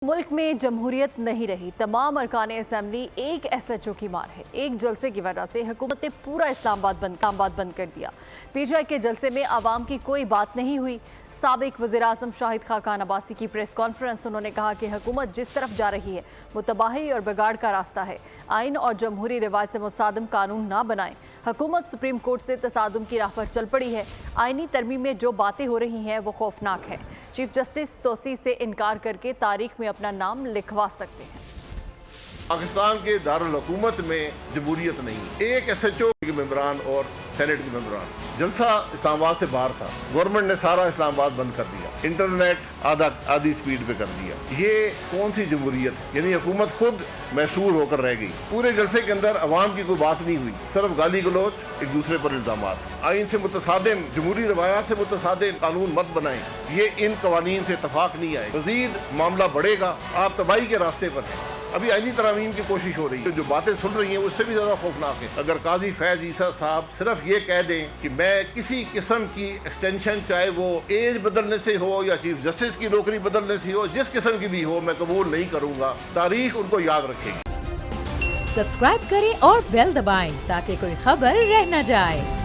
मुल्क में जमहूरियत नहीं रही। तमाम अरकान असम्बली एक SHO की मार है। एक जलसे की वजह से हुकूमत ने पूरा इस्लामाबाद बंद कर दिया। PTI के जलसे में आवाम की कोई बात नहीं हुई। साबिक वज़ीर-ए-आज़म शाहिद खाकान अब्बासी की प्रेस कॉन्फ्रेंस, उन्होंने कहा कि हुकूमत जिस तरफ जा रही है वो तबाही और बिगाड़ का रास्ता है। आइन और जमहूरी रिवाज से मुतसादम कानून ना बनाएं। हुकूमत सुप्रीम कोर्ट से तसादुम की राह पर चल पड़ी है। आइनी तरमीम में जो बातें हो रही हैं वो खौफनाक है। चीफ जस्टिस तोसी से इनकार करके तारीख में अपना नाम लिखवा सकते हैं। पाकिस्तान के दारुल हुकूमत में जमहूरियत नहीं। एक SHO के मेंबरान और सेनेट के मेंबरान, जलसा इस्लामाबाद से बाहर था। गवर्नमेंट ने सारा इस्लामाबाद बंद कर दिया, इंटरनेट आधी स्पीड पे कर दिया। ये कौन सी जमहूरियत है? यानी हुकूमत खुद मैसूर होकर रह गई। पूरे जलसे के अंदर अवाम की कोई बात नहीं हुई, सिर्फ गाली गलोच, एक दूसरे पर इल्जामात। आइन से मुतसादिम, जमहूरी रवायात से मुतसादिम कानून मत बनाएं। ये इन कवानीन से इतफाक नहीं आए। मजीद मामला बढ़ेगा, आप तबाही के रास्ते पर हैं। अभी आइनी तरमीम की कोशिश हो रही है। जो बातें सुन रही हैं उससे भी ज़्यादा खौफनाक है। अगर काजी फैज ईसा साहब सिर्फ ये कह दें कि मैं किसी किस्म की एक्सटेंशन, चाहे वो एज बदलने से हो या चीफ जस्टिस की नौकरी बदलने से हो, जिस किस्म की भी हो, मैं कबूल नहीं करूँगा। तारीख उनको याद रखेगी। सब्सक्राइब करें और बेल दबाएं ताकि कोई खबर रह न जाए।